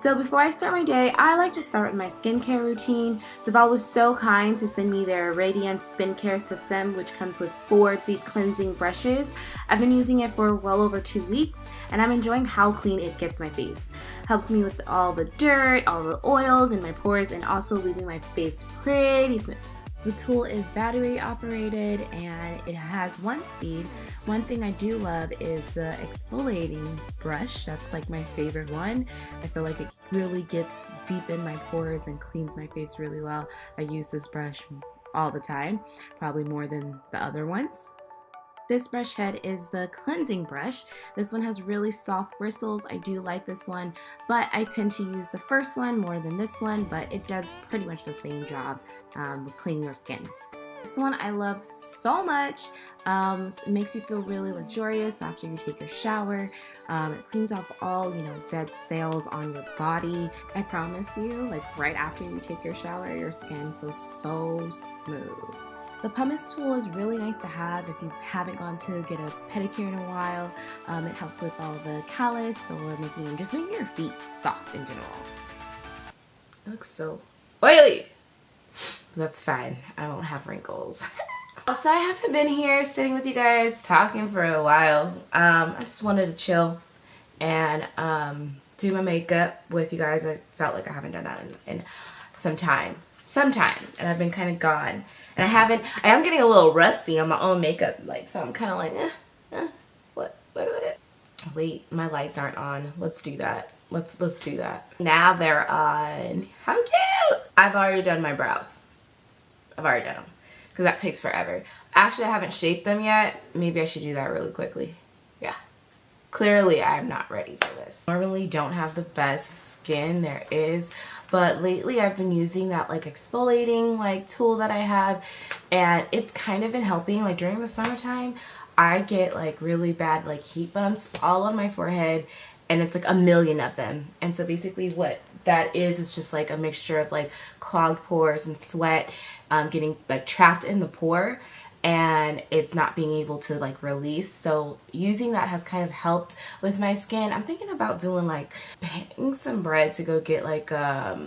So before I start my day, I like to start with my skincare routine. Duvolle was so kind to send me their Radiance Skincare System, which comes with 4 deep cleansing brushes. I've been using it for well over 2 weeks, and I'm enjoying how clean it gets my face. Helps me with all the dirt, all the oils in my pores, and also leaving my face pretty smooth. The tool is battery operated and it has 1 speed. One thing I do love is the exfoliating brush. That's like my favorite one. I feel like it really gets deep in my pores and cleans my face really well. I use this brush all the time, probably more than the other ones. This brush head is the cleansing brush. This one has really soft bristles. I do like this one, but I tend to use the first one more than this one, but it does pretty much the same job with cleaning your skin. This one I love so much. It makes you feel really luxurious after you take your shower. It cleans off all, dead cells on your body. I promise you, like right after you take your shower, your skin feels so smooth. The pumice tool is really nice to have if you haven't gone to get a pedicure in a while. It helps with all the callus or just making your feet soft in general. It looks so oily. That's fine. I won't have wrinkles. So I haven't been here sitting with you guys talking for a while. I just wanted to chill and do my makeup with you guys. I felt like I haven't done that in some time, and I've been kind of gone. And I am getting a little rusty on my own makeup, so I'm kind of like, what? Wait, my lights aren't on. Let's do that. Let's do that. Now they're on. How cute! I've already done my brows. I've already done them, because that takes forever. Actually, I haven't shaped them yet. Maybe I should do that really quickly. Yeah. Clearly, I am not ready for this. Normally don't have the best skin there is, but lately I've been using that exfoliating tool that I have, and it's kind of been helping. During the summertime, I get really bad heat bumps all on my forehead, and it's a million of them. And so basically what that is just a mixture of clogged pores and sweat getting trapped in the pore, and it's not being able to release. So using that has kind of helped with my skin. I'm thinking about doing paying some bread to go get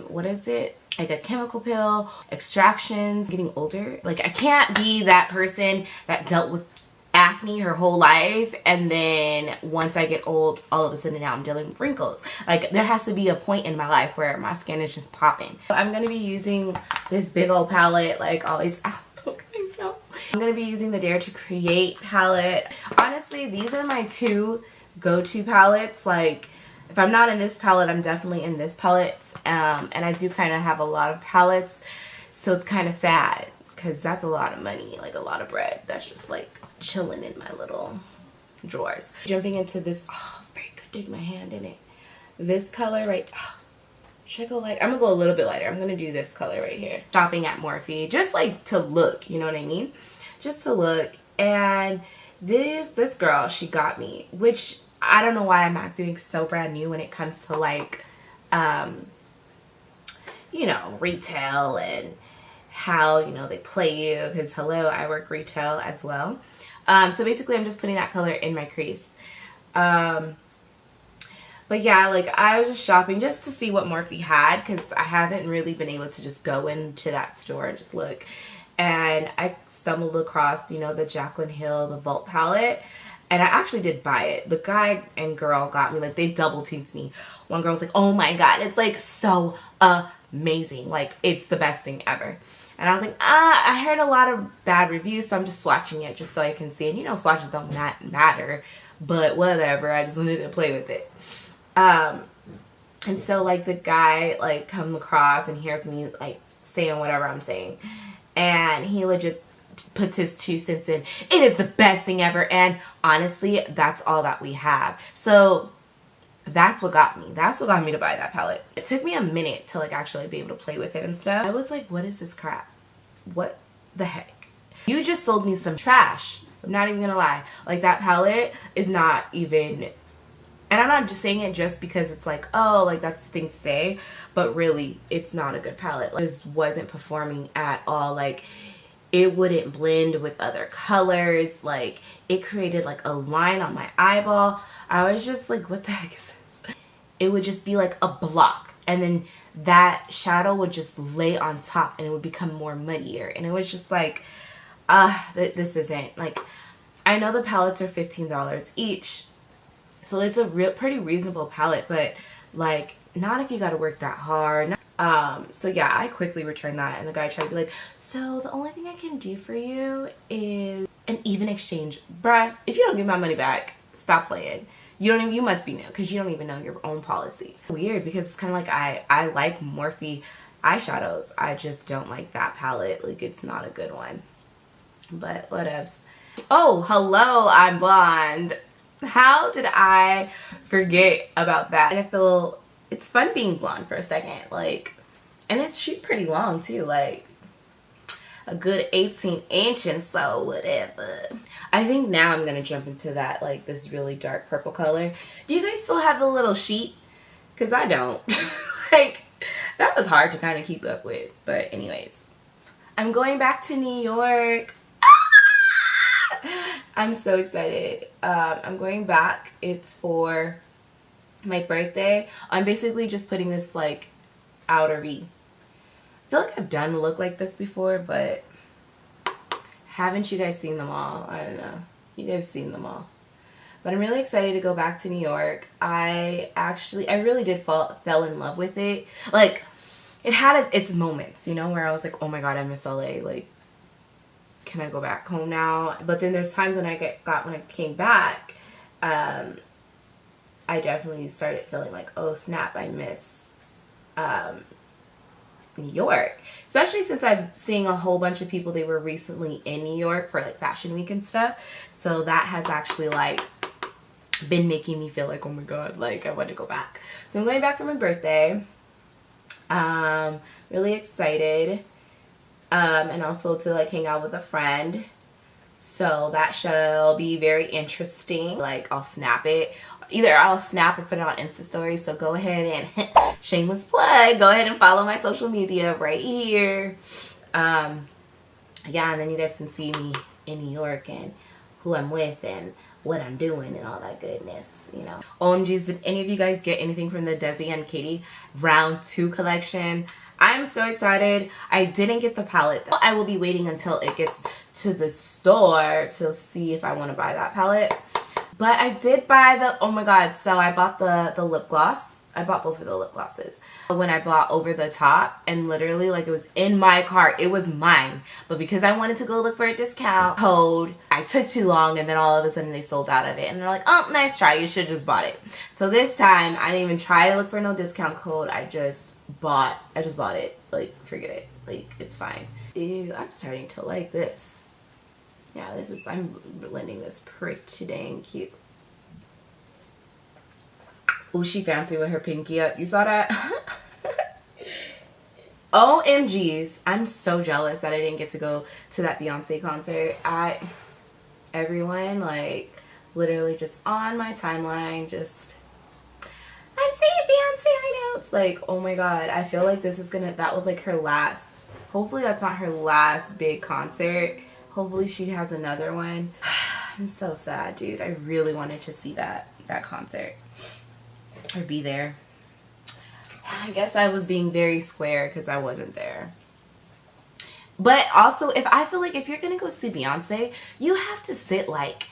what is it, a chemical peel, extractions. Getting older, I can't be that person that dealt with acne her whole life, and then once I get old, all of a sudden now I'm dealing with wrinkles. There has to be a point in my life where my skin is just popping. So I'm gonna be using this big old palette always. I'm going to be using the Dare to Create palette. Honestly, these are my 2 go-to palettes. If I'm not in this palette, I'm definitely in this palette. And I do kind of have a lot of palettes, so it's kind of sad, because that's a lot of money, a lot of bread that's just chilling in my little drawers. Jumping into this, very good, dig my hand in it. This color right, should I go light? I'm gonna go a little bit lighter. I'm gonna do this color right here. Shopping at Morphe, just to look, you know what I mean? Just to look. And this girl, she got me, which I don't know why I'm acting so brand new when it comes to retail and how, they play you, because hello, I work retail as well. So basically I'm just putting that color in my crease. But yeah, I was just shopping just to see what Morphe had, because I haven't really been able to just go into that store and just look. And I stumbled across, the Jaclyn Hill, the Vault palette. And I actually did buy it. The guy and girl got me, they double teamed me. One girl's like, oh my god, it's so amazing. It's the best thing ever. And I was like, I heard a lot of bad reviews, so I'm just swatching it just so I can see. And swatches don't matter, but whatever. I just wanted to play with it. And so the guy come across and hears me saying whatever I'm saying, and he legit puts his 2 cents in. It is the best thing ever, and honestly that's all that we have. So that's what got me. That's what got me to buy that palette. It took me a minute to actually be able to play with it and stuff. I was like, what is this crap? What the heck? You just sold me some trash. I'm not even gonna lie. That palette is not even. And I'm not just saying it just because it's that's the thing to say, but really, it's not a good palette. This wasn't performing at all. It wouldn't blend with other colors. It created a line on my eyeball. I was just like, what the heck is this? it would just be like a block, and then that shadow would just lay on top and it would become more muddier. And it was just like, this isn't, like, I know the palettes are $15 each, so it's a pretty reasonable palette, but like, not if you gotta work that hard. So yeah, I quickly returned that, and the guy tried to be like, so the only thing I can do for you is an even exchange. Bruh, if you don't give my money back, stop playing. You must be new, because you don't even know your own policy. Weird, because it's kind of like, I like Morphe eyeshadows, I just don't like that palette. Like, it's not a good one, but whatevs. Oh, hello, I'm blonde. How did I forget about that? And I feel it's fun being blonde for a second, like, and she's pretty long too, like a good 18 inches, so whatever. I think now I'm gonna jump into that, like, this really dark purple color. Do you guys still have the little sheet? Because I don't. Like, that was hard to kind of keep up with. But anyways, I'm going back to New York. I'm so excited. I'm going back. It's for my birthday. I'm basically just putting this like outer V. I feel like I've done a look like this before, but haven't you guys seen them all? I don't know. You guys have seen them all. But I'm really excited to go back to New York. I really did fell in love with it. Like, it had its moments, you know, where I was like, oh my god, I miss LA. Like, can I go back home now? But then there's times when when I came back, I definitely started feeling like, oh snap, I miss New York. Especially since I've seen a whole bunch of people, they were recently in New York for like Fashion Week and stuff. So that has actually like been making me feel like, oh my god, like I want to go back. So I'm going back for my birthday. Really excited. And also to like hang out with a friend. So that shall be very interesting. Like, I'll snap it. Either I'll snap or put it on Insta stories. So go ahead and shameless plug. Go ahead and follow my social media right here. Yeah, and then you guys can see me in New York and who I'm with and what I'm doing and all that goodness, you know. OMGs, did any of you guys get anything from the Desi and Katie round 2 collection? I'm so excited. I didn't get the palette though. I will be waiting until it gets to the store to see if I want to buy that palette. But I did buy the, oh my god, so I bought the lip gloss. I bought both of the lip glosses. When I bought Over the Top, and literally like it was in my cart, it was mine. But because I wanted to go look for a discount code, I took too long, and then all of a sudden they sold out of it. And they're like, oh, nice try, you should have just bought it. So this time, I didn't even try to look for no discount code. I just bought it. Like, forget it. Like, it's fine. Ew, I'm starting to like this. Yeah, I'm blending this pretty dang cute. Ooh, she fancy with her pinky up. You saw that? OMGs. I'm so jealous that I didn't get to go to that Beyonce concert. Everyone, like, literally just on my timeline, just, I'm seeing Beyonce right now. It's like, oh my god, I feel like that was like her last, hopefully that's not her last big concert. Hopefully she has another one. I'm so sad, dude. I really wanted to see that concert. Or be there. I guess I was being very square because I wasn't there. But also, I feel like if you're gonna go see Beyonce, you have to sit like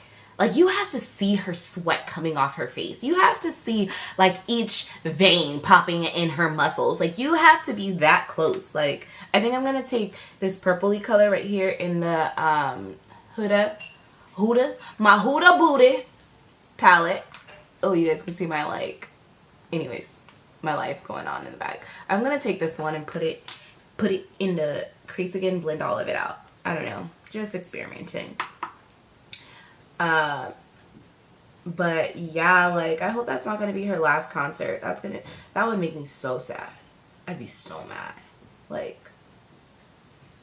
you have to see her sweat coming off her face. You have to see like each vein popping in her muscles. Like, you have to be that close. Like, I think I'm gonna take this purpley color right here in the Huda Booty palette. Oh, you guys can see my like, anyways, my life going on in the back. I'm gonna take this one and put it in the crease again, blend all of it out. I don't know, just experimenting. But yeah, like, I hope that's not gonna be her last concert. That would make me so sad. I'd be so mad. Like,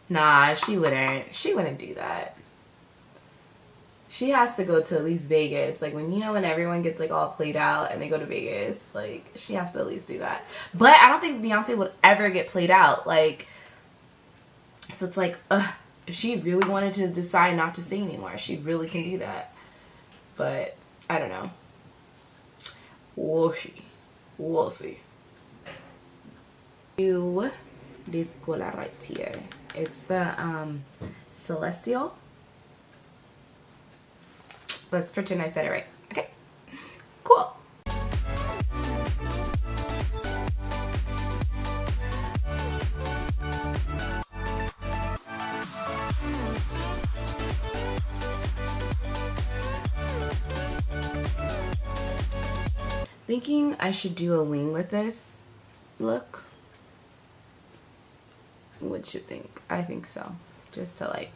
nah, she wouldn't do that. She has to go to at least Vegas. Like, when everyone gets like all played out and they go to Vegas, like, she has to at least do that. But I don't think Beyonce would ever get played out. Like, so it's like, if she really wanted to decide not to sing anymore, she really can do that. But I don't know. Whooshy. We'll see. Do this color right here. It's the Celestial. Let's pretend I said it right. Okay, cool. Thinking I should do a wing with this look. What you think? I think so. Just to like,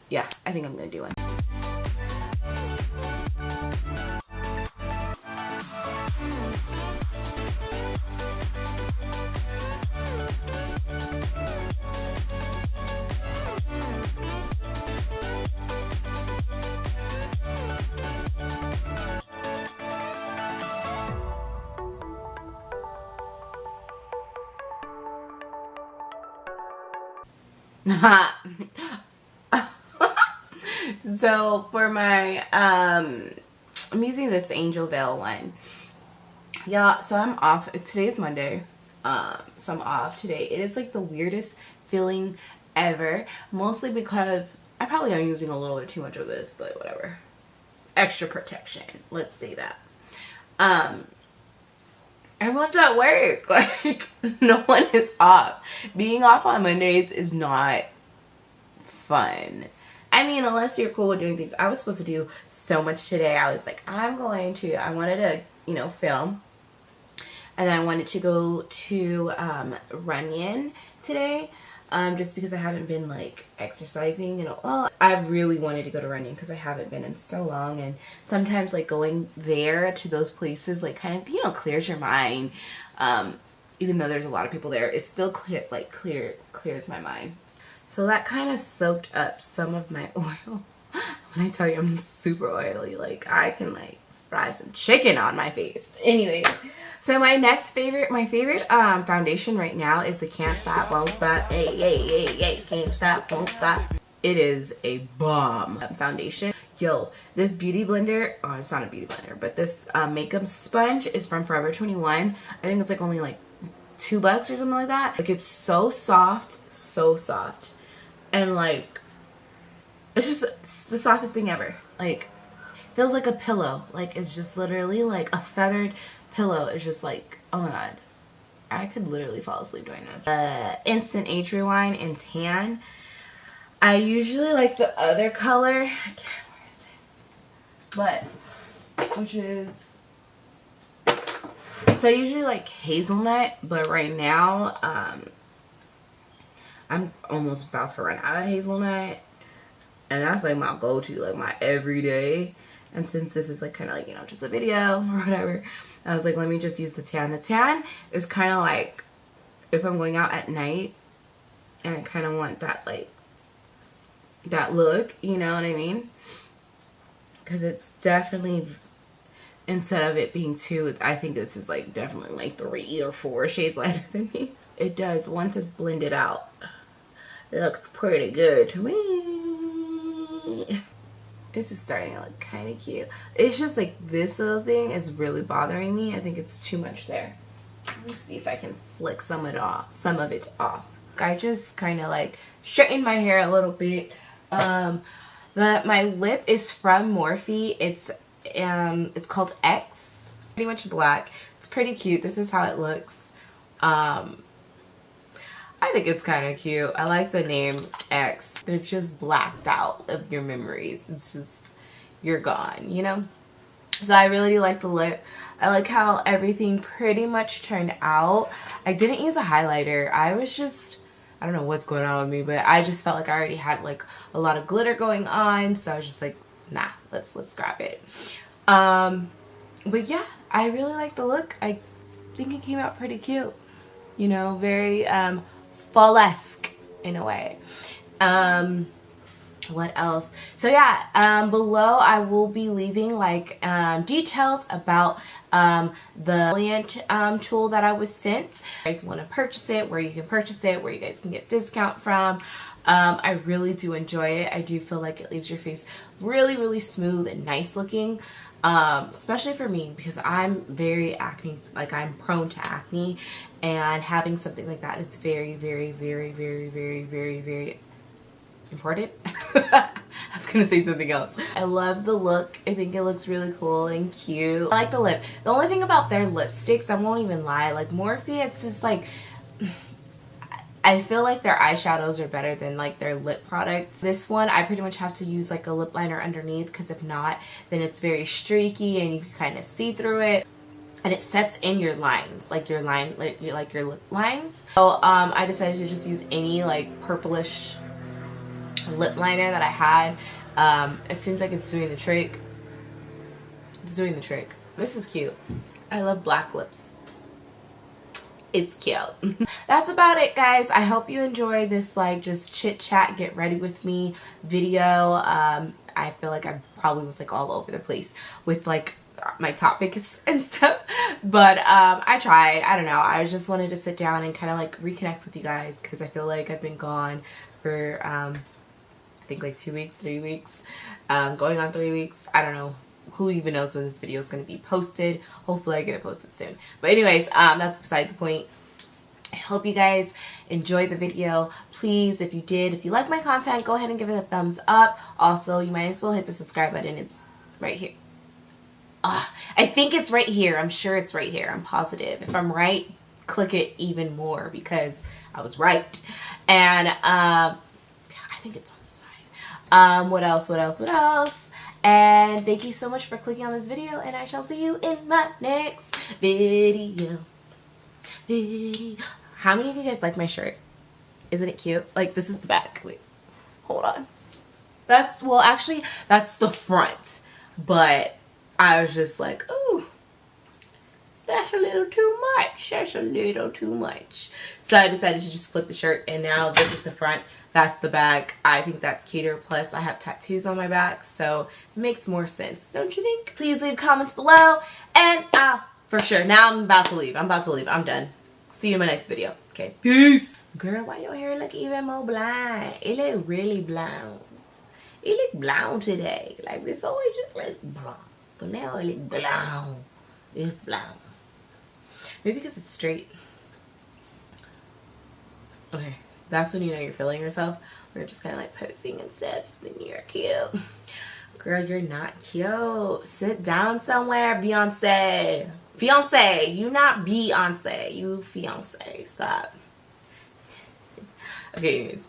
yeah, I think I'm gonna do one. So for my I'm using this Angel Veil one. Yeah, so I'm off. Today's Monday. So I'm off today. It is like the weirdest feeling ever. Mostly because I probably am using a little bit too much of this, but whatever. Extra protection. Let's say that. Everyone's at work. Like, no one is off. Being off on Mondays is not fun. I mean, unless you're cool with doing things. I was supposed to do so much today. I was like, I wanted to, you know, film. And then I wanted to go to Runyon today. Just because I haven't been like exercising, you know. Well, I really wanted to go to Runyon because I haven't been in so long, and sometimes like going there to those places like kind of, you know, clears your mind. Even though there's a lot of people there, it still clears my mind. So that kind of soaked up some of my oil. When I tell you I'm super oily, like I can like fry some chicken on my face. Anyways. So my favorite foundation right now is the Can't Stop, Won't Stop, Can't Stop, Won't Stop. It is a bomb foundation. Yo, this beauty blender, oh, it's not a beauty blender, but this makeup sponge is from Forever 21. I think it's like only like $2 or something like that. Like it's so soft. And like, it's just the softest thing ever. Like, feels like a pillow. Like it's just literally like a feathered pillow. Is just like, oh my god, I could literally fall asleep doing this. Instant Age Rewind in tan. I usually like the other color. I can't, where is it? But which is, so I usually like hazelnut, but right now I'm almost about to run out of hazelnut, and that's like my go-to, like my everyday. And since this is like kind of like, you know, just a video or whatever, I was like, let me just use the tan. The tan is kind of like if I'm going out at night and I kind of want that, like, that look, you know what I mean? Because it's definitely, instead of it being 2, I think this is like definitely like 3 or 4 shades lighter than me. It does, once it's blended out, it looks pretty good to me. This is starting to look kind of cute. It's just like this little thing is really bothering me. I think it's too much there. Let me see if I can flick some of it off. I just kind of like straightened my hair a little bit. My lip is from Morphe. It's called X. Pretty much black. It's pretty cute. This is how it looks. I think it's kind of cute. I like the name X. They're just blacked out of your memories. It's just, you're gone, you know? So I really do like the lip. I like how everything pretty much turned out. I didn't use a highlighter. I was just, I don't know what's going on with me, but I just felt like I already had like a lot of glitter going on. So I was just like, nah, let's scrap it. But yeah, I really like the look. I think it came out pretty cute. You know, very fall-esque in a way. What else? So yeah, below I will be leaving like details about the Brilliant tool that I was sent. If you guys want to purchase it, where you can purchase it, where you guys can get discount from. I really do enjoy it. I do feel like it leaves your face really, really smooth and nice looking. especially for me because I'm very acne, like I'm prone to acne, and having something like that is very, very, very, very, very, very, very important. I was gonna say something else. I love the look. I think it looks really cool and cute. I like the lip. The only thing about their lipsticks, I won't even lie, like Morphe, it's just like, I feel like their eyeshadows are better than like their lip products. This one, I pretty much have to use like a lip liner underneath, because if not, then it's very streaky and you can kind of see through it. And it sets in your lines, like your your lip lines. So I decided to just use any like purplish lip liner that I had. It seems like it's doing the trick. It's doing the trick. This is cute. I love black lips. It's cute. That's about it, guys. I hope you enjoy this like just chit chat, get ready with me video. I feel like I probably was like all over the place with like my topics and stuff, but I tried. I don't know, I just wanted to sit down and kind of like reconnect with you guys, because I feel like I've been gone for I think like 2 weeks, 3 weeks, going on 3 weeks. I don't know. Who even knows when this video is going to be posted. Hopefully I get it posted soon. But anyways, that's beside the point. I hope you guys enjoyed the video. Please, if you did, if you like my content, go ahead and give it a thumbs up. Also, you might as well hit the subscribe button. It's right here. I think it's right here. I'm sure it's right here. I'm positive. If I'm right, click it even more, because I was right. And I think it's on this side. What else? And thank you so much for clicking on this video, and I shall see you in my next video. How many of you guys like my shirt? Isn't it cute? Like, this is the back. Wait, hold on. Well, actually, that's the front. But I was just like, ooh, that's a little too much. That's a little too much. So I decided to just flip the shirt, and now this is the front. That's the back. I think that's cuter. Plus, I have tattoos on my back, so it makes more sense, don't you think? Please leave comments below, and for sure. Now I'm about to leave. I'm done. See you in my next video. Okay, peace. Girl, why your hair look even more blonde? It look really blonde. It look blonde today. Like before, it just looked blonde, but now it look blonde. It's blonde. Maybe because it's straight. Okay. That's when you know you're feeling yourself. We're just kind of like posing and stuff. Then you're cute. Girl, you're not cute. Sit down somewhere, Beyonce. Fiance. You not Beyonce. You fiance. Stop. Okay, anyways.